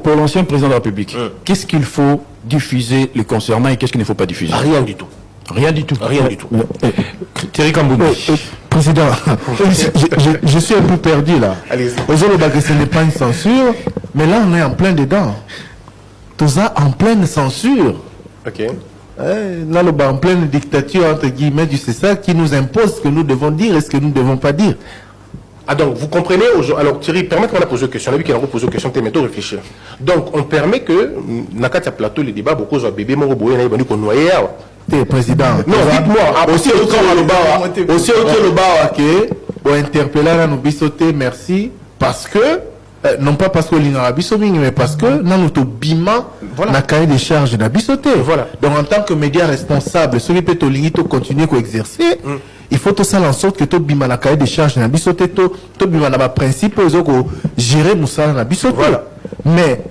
pour l'ancien président de la République, qu'est-ce qu'il faut diffuser le concernant et qu'est-ce qu'il ne faut pas diffuser? Rien du tout. Rien du tout. Rien du tout. Thierry Kambouni. Président, je suis un peu perdu là. Allez-y. Aujourd'hui, ce n'est pas une censure, mais là on est en plein dedans. Tout ça en pleine censure. Ok. Là, en pleine dictature, entre guillemets, c'est ça qui nous impose ce que nous devons dire et ce que nous ne devons pas dire. Ah donc, vous comprenez, alors Thierry, permettez-moi de poser une question. On a vu qu'il a posé une question, mais réfléchir. Donc, on permet que, dans le plateau, les débats, beaucoup de bébés, mon robot, il y a qu'on noyait. Président. Non, dites-moi, aussi au le bar, ok, pour interpeller là, nous bisoter, merci, parce que, non pas parce que l'Inarabi mais parce que, nous nous bima, na cahier des charges d'abisoter. Voilà. Donc, en tant que média responsable, celui qui peut continuer à exercer, il faut tout ça en sorte que tout bima na cahier des charges d'abisoter, tout bima na principe, gérer Moussa na bisoter. Voilà. Mais,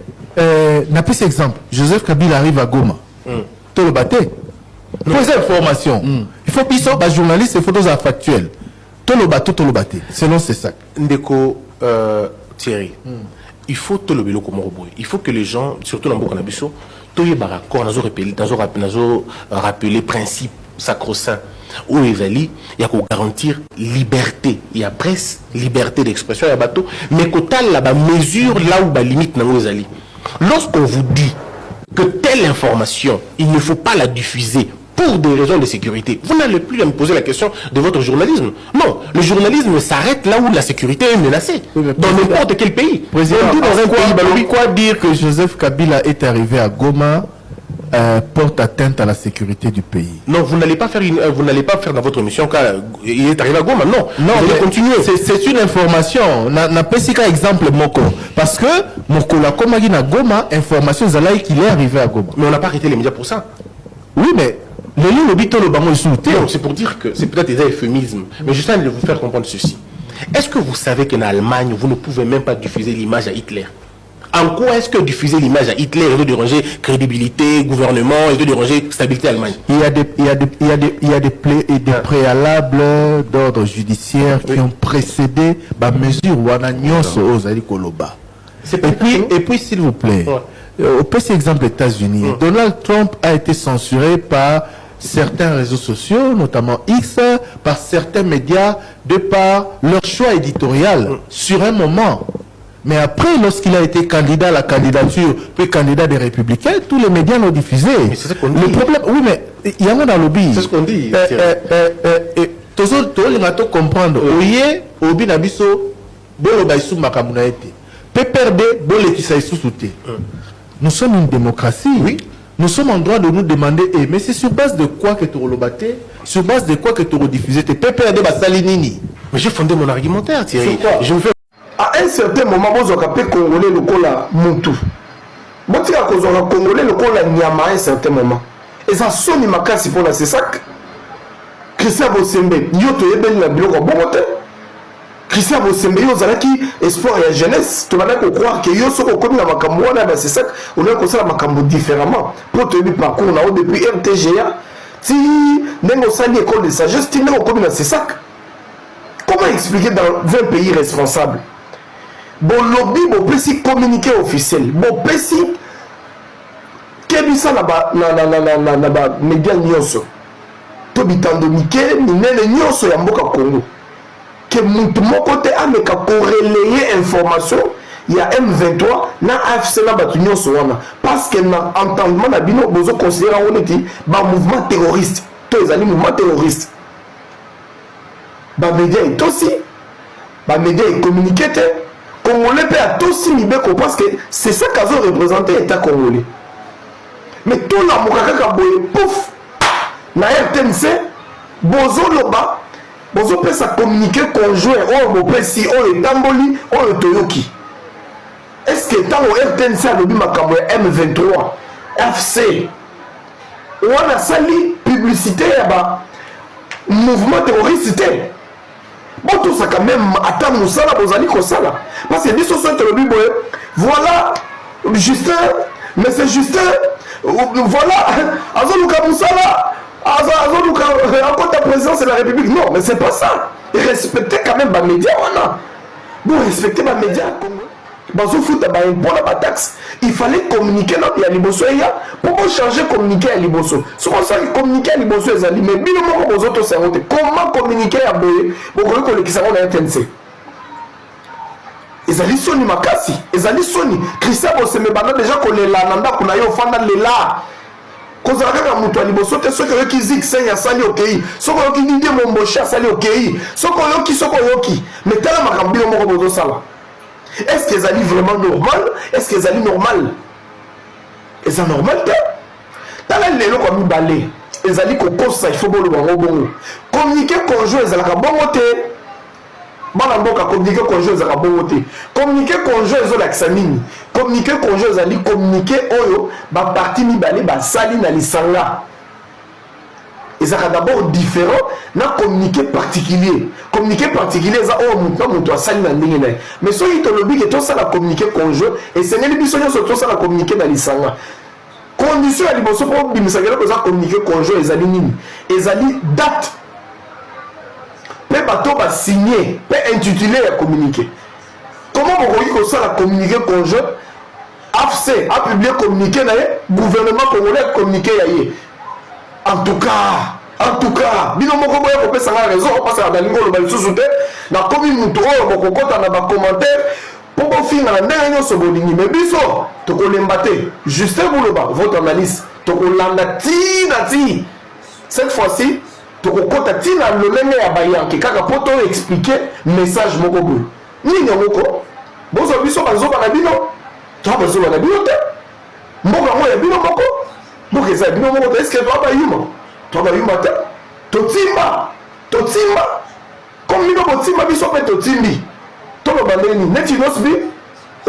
n'a pas cet exemple. Joseph Kabila arrive à Goma. Tout le bâté. Posez information. Il faut qu'ils soient journalistes et photos factuelles. Tout le bâté. Selon ces sacs. Ndeko Thierry, il faut tout le bélo comme il faut que les gens, surtout dans le Bokanabiso, tout le baracor, rappeler principe sacro-saint où il y a qu'à garantir liberté. Il y a presse, liberté d'expression, il y a bateau, mais qu'au la mesure là où la limite n'a pas ali. Lorsqu'on vous dit que telle information, il ne faut pas la diffuser pour des raisons de sécurité, vous n'allez plus à me poser la question de votre journalisme. Non, le journalisme s'arrête là où la sécurité est menacée. Dans n'importe quel pays. Président, quoi dire que Joseph Kabila est arrivé à Goma porte atteinte à la sécurité du pays? Non, vous n'allez pas faire dans votre émission car il est arrivé à Goma. Non, vous allez continuer. C'est une information. N'a pas si exemple Moko. Parce que Moko la Komagi na Goma, information Zalaï qu'il est arrivé à Goma. Mais on n'a pas arrêté les médias pour ça. Oui, mais c'est pour dire que c'est peut-être des euphémismes. Mais je tiens de vous faire comprendre ceci. Est-ce que vous savez qu'en Allemagne, vous ne pouvez même pas diffuser l'image à Hitler? En quoi est-ce que diffuser l'image à Hitler est de déranger crédibilité, gouvernement, est de déranger stabilité Allemagne? Il y a des préalables d'ordre judiciaire qui ont précédé la mesure où on a et puis s'il vous plaît, au petit exemple des États-Unis, Donald Trump a été censuré par certains réseaux sociaux, notamment X, par certains médias, de par leur choix éditorial sur un moment. Mais après, lorsqu'il a été candidat à la candidature, puis candidat des Républicains, tous les médias l'ont diffusé. Mais c'est ce qu'on dit. Le problème, oui, mais il y a un dans le lobby. C'est ce qu'on dit. Comprendre. Oye, Obi Nabiso, Bolo Baïsou Makamunaete. PPRD, Bolo Kisaïsou-Souté. Nous sommes une démocratie. Oui. Nous sommes en droit de nous demander, mais c'est sur base de quoi que tu relobaté? Sur base de quoi que tu rediffusé? PPRD Basalinini. Mais j'ai fondé mon argumentaire, Thierry. Je vous fais... À un certain moment, vous avez congolais le cola Moutou. Vous avez congolais le cola Nyama à un certain moment. Et ça sonne ma casse pour la CESAC. Christian Bossembe, Yoto Eben la Biloko Bomote. Christian Bossembe, Yozalaki, espoir et jeunesse. Tu vas croire que Yoso, comme la Makamouana, la CESAC, on a construit la Makamou différemment. Pour te dire parcours, on a depuis RTGA. Si Nengo Sali école de sagesse, tu n'as comme la CESAC. Comment expliquer dans 20 pays responsables? Bon lobby, bon petit communiqué officiel, bon petit kebisa na média nyonso to bitando mike minene nyonso ya mboka Congo que mutu moko te ameka corréler information ya M23 na AFC na batu nyonso wana parce que na entendement na bino bozo considérer oneti ba mouvement terroriste to ezali mouvement terroriste ba média est aussi ba média est communiqué te Congolais peut à tous Nibeko parce que c'est ça qu'ils ont représenté l'État congolais. Mais tout la moukaka boye pouf na RTNC bozo loba bozo peut ça communiquer conjoint oh mo pesi oh le tamboli oh le toyoki. Est-ce que tant au RTNC a lobi makambo M23 FC on a sali publicité là-bas mouvement terroriste. Bon, tout ça quand même, attends, nous ça là, vous allez comme ça là. Parce que biso sont le bible. Voilà, Justin, mais c'est Justin. Voilà, Azolouka Moussala, Azolouka, encore ta présidence de la République. Non, mais c'est pas ça. Et respectez quand même les médias, on a. Bon, respectez les médias. bazofuta baimpôt na bataxe. Il fallait communiquer dans ya liboso ya pour changer communiquer à liboso. Ce qu'on sait communiquer à liboso ezali mais bino moko bozoto sangote. Comment communiquer à boye bokoki kolekisa ngo na RTNC. Ezali soni makasi, ezali soni. Christian Boseme bana déjà kolela nanda kuna yo fanda lela. Kozala kaka mutu aliboso te soki oyoki zik senya sali okei. Soko yoki Didier Mombocha sali okei. Soko yoki. Mais tala makambo bino moko bozo sala. Est-ce qu'ils allaient vraiment normal? Est-ce qu'ils allaient normal? Ils sont normal, t'as les gens comme balé. Ils allaient qu'on ça, il faut bon le bon. Communiquer conjoint, ils allaient bon côté. Bon, communiquer conjoint, ils allaient bon côté. Communiquer conjoint, ils ont l'examen. Communiquer conjoint, ils allaient communiquer oyo, ba parti mi balé, ba sali na lisanga. Et ça a d'abord différent dans communiqué particulier. Communiqué particulier, ça on sali na ndenge. Mais so il te lobby que tout ça la communiqué conjoint et c'est les bisognes sur tout ça la communiqué dans l'isanga. Condition à liboso pour bimisagela que ça communiqué conjoint ezali nini? Ezali date. Pe bato ba signer, pe intitulé à communiquer. Comment vous voyez que ça la communiqué conjoint AFC a publié communiqué na gouvernement congolais communiqué yaye. En tout cas, bino moko boya ko pesa nga raison parce que dalingo lo bali susute na komi mutu oyo bokokota na ba commentaire pour bo finga na ndenge nyonso bolingi mais biso to ko lembate Justin Bouloba votre analyse to ko landa ti cette fois-ci to ko kota ti na lolenge ya bayanke kaka poto expliquer message moko boy ni nyoko bozo biso bazo ba na bino to bazo ba na bino te mboka mo ya bino moko. Donc, est-ce que tu as yuma? Tu as yuma te? Totimba. Comme nous avons timba, nous sommes totimbi. Tu as bandeni. Netinos bi,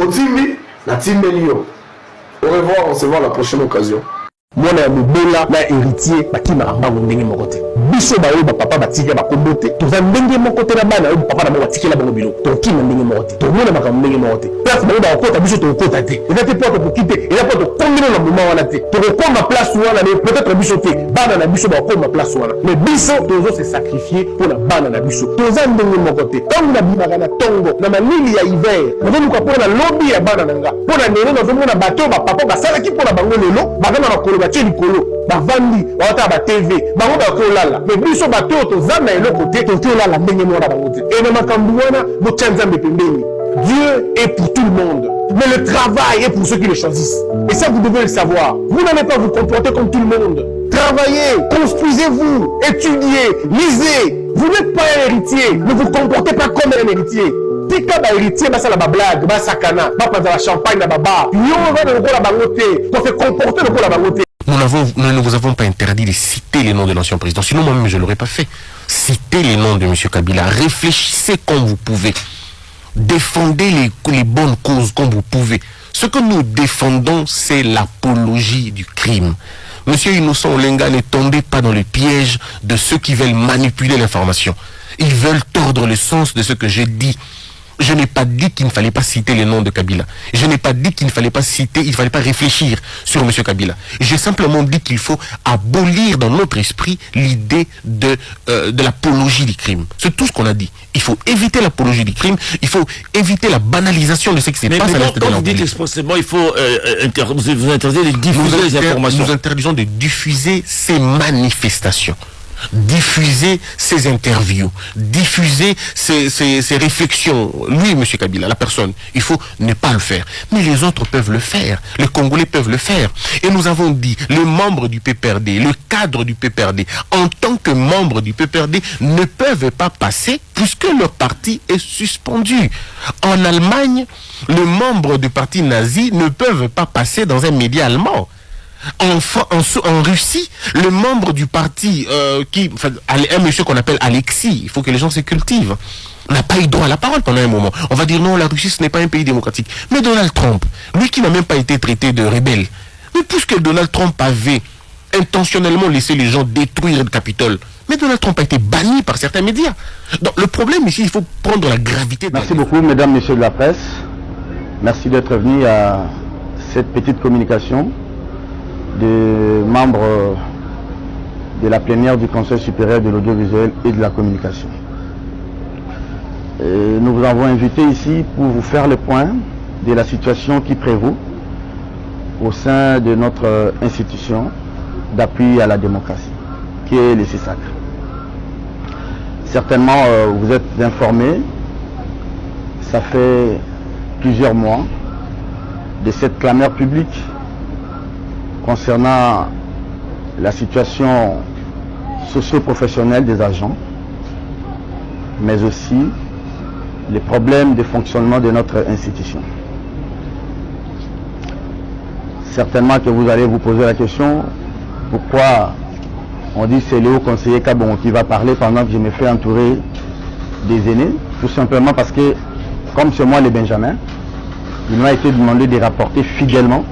otimbi, na timbelio. Au revoir, on se voit à la prochaine occasion. Moi na mobela na héritier bakima bango ndenge moko te biso bayo ba papa batika ba kombote toza ndenge moko te na bana oyo papa na bango batikela bango bilo to kima ndenge moko te to mona makambo ndenge moko te place bango ba kota biso to kota te eza te porte pour quitter eza porte kombina na moment wana te to ko ma place wana mais peut-être biso te bana na biso ba ko ma place wana mais biso tozo se sacrifier pour la bana na biso toza ndenge moko te tango na bimaka na tongo na malili ya hiver na luka pour na lobby ya bana nanga pour na nene na zomona bato ba papa ba sala ki pour na bango lelo bagana makolo batie likolo bavandi bawata ba TV bango bakolala mais biso bato tozana eloko te tolala ndenge mwana bango te et na makambo wana botya nzambe pembeni. Dieu est pour tout le monde mais le travail est pour ceux qui le choisissent et ça vous devez le savoir. Vous n'allez pas vous comporter comme tout le monde. Travaillez, construisez-vous, étudiez, lisez. Vous n'êtes pas un héritier, ne vous comportez pas comme un héritier. Tika ba héritier basala ba blague ba sakana ba panza la champagne na baba yo va le la bangote pour se comporter le la bangote. Nous ne vous avons pas interdit de citer les noms de l'ancien président, sinon moi-même je ne l'aurais pas fait. Citez les noms de M. Kabila, réfléchissez comme vous pouvez, défendez les bonnes causes comme vous pouvez. Ce que nous défendons, c'est l'apologie du crime. Monsieur Innocent Olenga, ne tombez pas dans le piège de ceux qui veulent manipuler l'information. Ils veulent tordre le sens de ce que j'ai dit. Je n'ai pas dit qu'il ne fallait pas citer les noms de Kabila. Je n'ai pas dit qu'il ne fallait pas citer, il ne fallait pas réfléchir sur M. Kabila. J'ai simplement dit qu'il faut abolir dans notre esprit l'idée de l'apologie du crime. C'est tout ce qu'on a dit. Il faut éviter l'apologie du crime, il faut éviter la banalisation de ce qui se passe à l'est de la vous dites expressément, il faut vous interdire de diffuser les informations. Nous interdisons de diffuser ces manifestations, diffuser ces interviews, diffuser ces réflexions. Lui, M. Kabila, la personne, il faut ne pas le faire. Mais les autres peuvent le faire. Les Congolais peuvent le faire. Et nous avons dit, les membres du PPRD, le cadre du PPRD, en tant que membres du PPRD, ne peuvent pas passer puisque leur parti est suspendu. En Allemagne, les membres du parti nazi ne peuvent pas passer dans un média allemand. En Russie, le membre du parti, un monsieur qu'on appelle Alexis, il faut que les gens se cultivent, n'a pas eu droit à la parole pendant un moment. On va dire non, la Russie ce n'est pas un pays démocratique. Mais Donald Trump, lui qui n'a même pas été traité de rebelle, mais puisque Donald Trump avait intentionnellement laissé les gens détruire le Capitole, mais Donald Trump a été banni par certains médias. Donc le problème ici, il faut prendre la gravité. Merci beaucoup, mesdames, messieurs de la presse. Merci d'être venus à cette petite communication des membres de la plénière du Conseil supérieur de l'audiovisuel et de la communication. Et nous vous avons invité ici pour vous faire le point de la situation qui prévaut au sein de notre institution d'appui à la démocratie, qui est le CESAC. Certainement, vous êtes informés, ça fait plusieurs mois de cette clameur publique concernant la situation socio-professionnelle des agents, mais aussi les problèmes de fonctionnement de notre institution. Certainement que vous allez vous poser la question, pourquoi on dit que c'est le haut conseiller Kabon qui va parler pendant que je me fais entourer des aînés? Tout simplement parce que, comme c'est moi les Benjamins, il m'a été demandé de rapporter fidèlement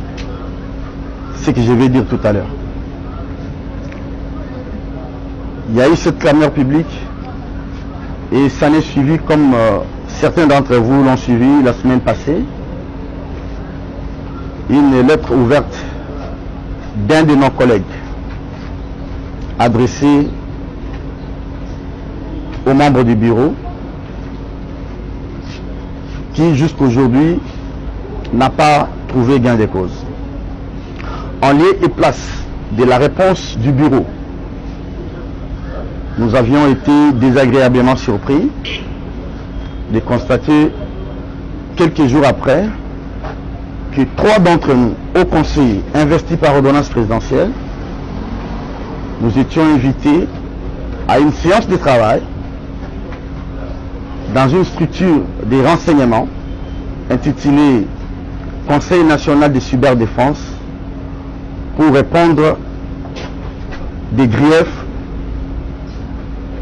ce que je vais dire tout à l'heure. Il y a eu cette clameur publique et ça n'est suivi comme certains d'entre vous l'ont suivi la semaine passée. Une lettre ouverte d'un de nos collègues adressée aux membres du bureau qui jusqu'aujourd'hui n'a pas trouvé gain de cause. En lieu et place de la réponse du bureau, nous avions été désagréablement surpris de constater quelques jours après que 3 d'entre nous, hauts conseillers investis par ordonnance présidentielle, nous étions invités à une séance de travail dans une structure de renseignement intitulée Conseil national de cyberdéfense pour répondre des griefs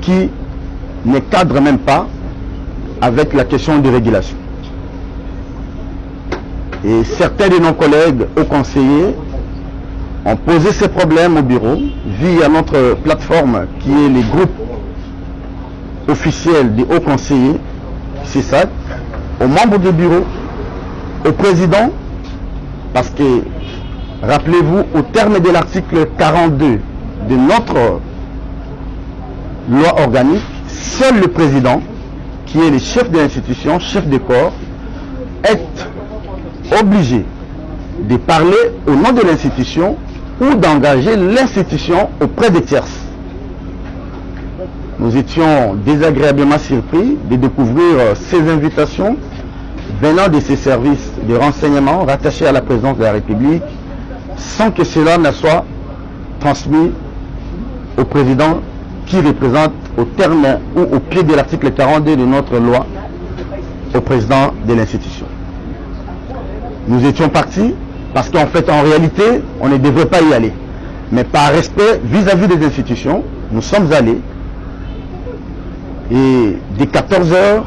qui ne cadrent même pas avec la question de régulation. Et certains de nos collègues hauts conseillers ont posé ces problèmes au bureau via notre plateforme qui est les groupes officiels des hauts conseillers, c'est ça, aux membres du bureau, au président, parce que, rappelez-vous, au terme de l'article 42 de notre loi organique, seul le président, qui est le chef de l'institution, chef de corps, est obligé de parler au nom de l'institution ou d'engager l'institution auprès des tierces. Nous étions désagréablement surpris de découvrir ces invitations venant de ces services de renseignement rattachés à la présidence de la République sans que cela ne soit transmis au président qui représente au terme ou au pied de l'article 42 de notre loi au président de l'institution. Nous étions partis parce qu'en fait, en réalité, on ne devrait pas y aller. Mais par respect vis-à-vis des institutions, nous sommes allés et dès 14h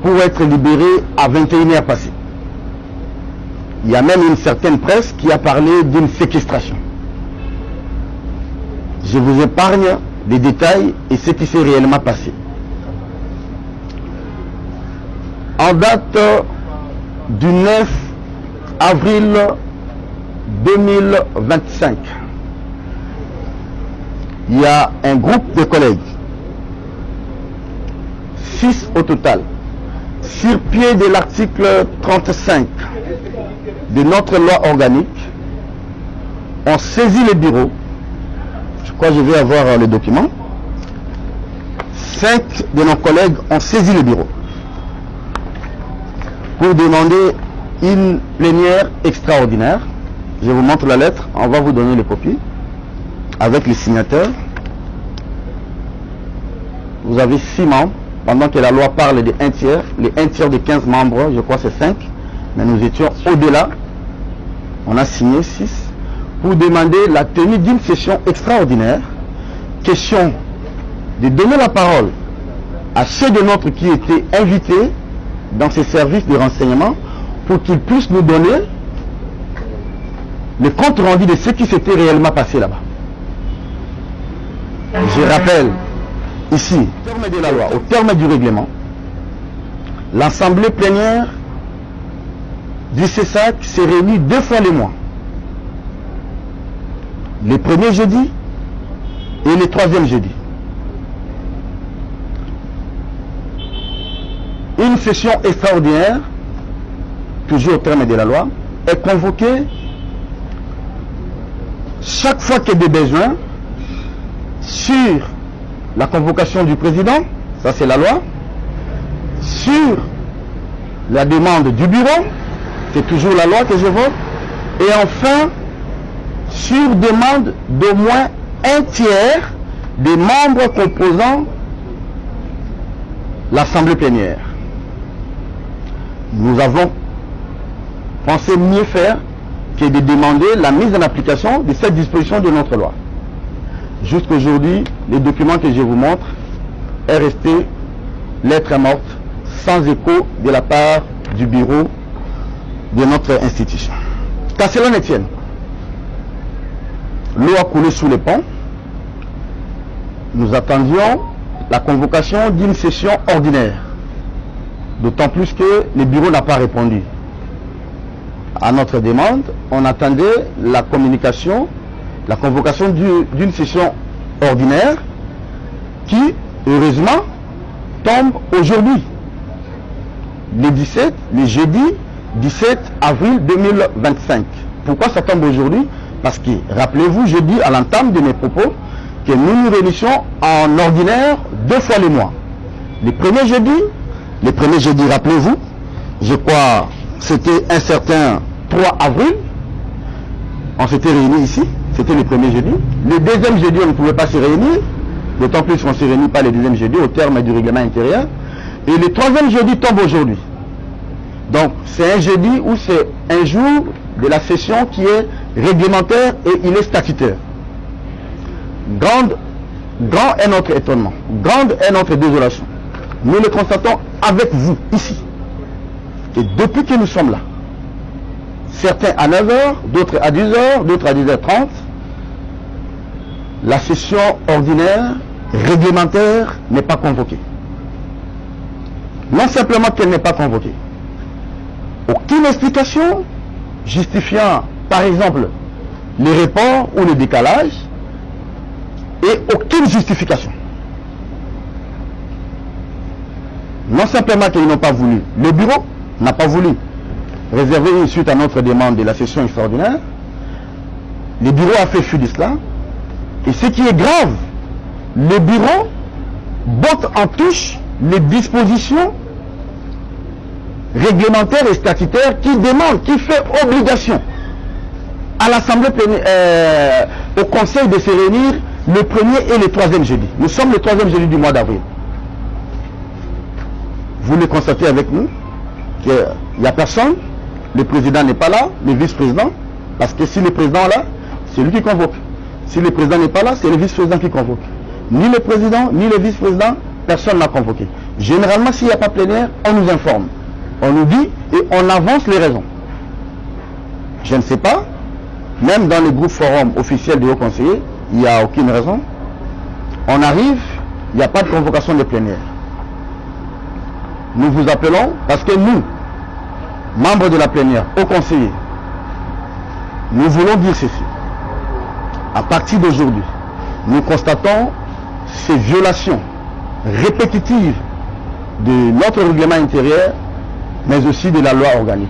pour être libérés à 21h passées. Il y a même une certaine presse qui a parlé d'une séquestration. Je vous épargne les détails et ce qui s'est réellement passé. En date du 9 avril 2025, il y a un groupe de collègues, 6 au total, sur pied de l'article 35 de notre loi organique, ont saisi le bureau. Je crois que je vais avoir le document. 5 de nos collègues ont saisi le bureau pour demander une plénière extraordinaire. Je vous montre la lettre, on va vous donner les copies avec les signataires. Vous avez 6 membres, pendant que la loi parle de 1 tiers, les 1 tiers de 15 membres, je crois que c'est 5, mais nous étions au-delà. On a signé 6 pour demander la tenue d'une session extraordinaire, question de donner la parole à ceux de nôtres qui étaient invités dans ces services de renseignement pour qu'ils puissent nous donner le compte rendu de ce qui s'était réellement passé là-bas. Je rappelle ici, au terme de la loi, au terme du règlement, l'assemblée plénière du CESAC s'est réunie 2 fois le mois. Le premier jeudi et le 3e jeudi. Une session extraordinaire toujours au terme de la loi, est convoqué chaque fois qu'il y a des besoins sur la convocation du président, ça c'est la loi, sur la demande du bureau, c'est toujours la loi que je vote, et enfin sur demande d'au moins un tiers des membres composant l'Assemblée plénière. Nous avons pensé mieux faire que de demander la mise en application de cette disposition de notre loi. Jusqu'aujourd'hui, les documents que je vous montre est resté lettre morte, sans écho de la part du bureau de notre institution. Qu'à cela ne tienne, l'eau a coulé sous les ponts. Nous attendions la convocation d'une session ordinaire, d'autant plus que le bureau n'a pas répondu à notre demande. On attendait la communication, la convocation d'une session ordinaire qui, heureusement, tombe aujourd'hui, le jeudi 17 avril 2025. Pourquoi ça tombe aujourd'hui? Parce que, rappelez-vous, je dis à l'entame de mes propos que nous nous réunissons en ordinaire 2 fois le mois. Le premier jeudi, rappelez-vous, je crois, c'était un certain 3 avril, on s'était réunis ici, c'était le premier jeudi. Le deuxième jeudi, on ne pouvait pas se réunir, d'autant plus qu'on ne se réunit pas le deuxième jeudi au terme du règlement intérieur. Et le troisième jeudi tombe aujourd'hui. Donc, c'est un jeudi où c'est un jour de la session qui est réglementaire et il est statutaire. Grand est notre étonnement, grande est notre désolation. Nous le constatons avec vous, ici. Et depuis que nous sommes là, certains à 9h, d'autres à 10h, d'autres à 10h30, la session ordinaire, réglementaire, n'est pas convoquée. Non simplement qu'elle n'est pas convoquée. Aucune explication justifiant, par exemple, les reports ou le décalage, et aucune justification. Non simplement qu'ils n'ont pas voulu, le bureau n'a pas voulu réserver une suite à notre demande de la session extraordinaire. Le bureau a fait fi de cela. Et ce qui est grave, le bureau botte en touche les dispositions réglementaires et statutaires qui demandent, qui fait obligation à l'Assemblée plénière, au Conseil de se réunir le 1er et le 3e jeudi. Nous sommes le 3e jeudi du mois d'avril. Vous le constatez avec nous qu'il n'y a personne, le président n'est pas là, le vice-président, parce que si le président est là, c'est lui qui convoque. Si le président n'est pas là, c'est le vice-président qui convoque. Ni le président, ni le vice-président, personne n'a convoqué. Généralement, s'il n'y a pas plénière, on nous informe. On nous dit et on avance les raisons. Je ne sais pas, même dans les groupes forums officiels des hauts conseillers, il n'y a aucune raison. On arrive, il n'y a pas de convocation de plénière. Nous vous appelons parce que nous, membres de la plénière, hauts conseillers, nous voulons dire ceci. À partir d'aujourd'hui, nous constatons ces violations répétitives de notre règlement intérieur, mais aussi de la loi organique.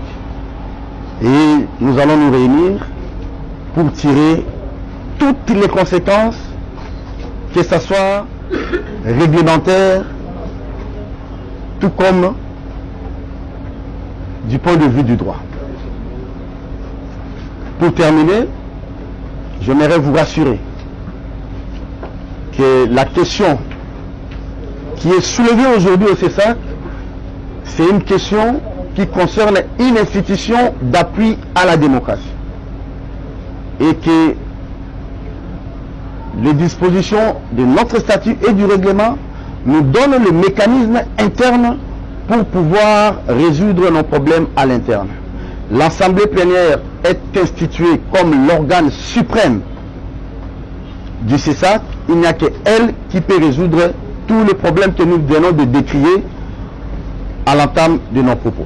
Et nous allons nous réunir pour tirer toutes les conséquences, que ce soit réglementaire, tout comme du point de vue du droit. Pour terminer, j'aimerais vous rassurer que la question qui est soulevée aujourd'hui au CESAC, c'est une question qui concerne une institution d'appui à la démocratie. Et que les dispositions de notre statut et du règlement nous donnent le mécanisme interne pour pouvoir résoudre nos problèmes à l'interne. L'Assemblée plénière est instituée comme l'organe suprême du CESAC. Il n'y a qu'elle qui peut résoudre tous les problèmes que nous venons de décrire à l'entame de nos propos.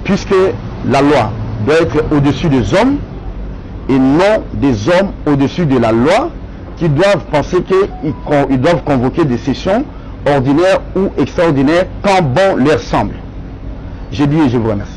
Puisque la loi doit être au-dessus des hommes et non des hommes au-dessus de la loi, qui doivent penser qu'ils doivent convoquer des sessions ordinaires ou extraordinaires quand bon leur semble. Je dis et je vous remercie.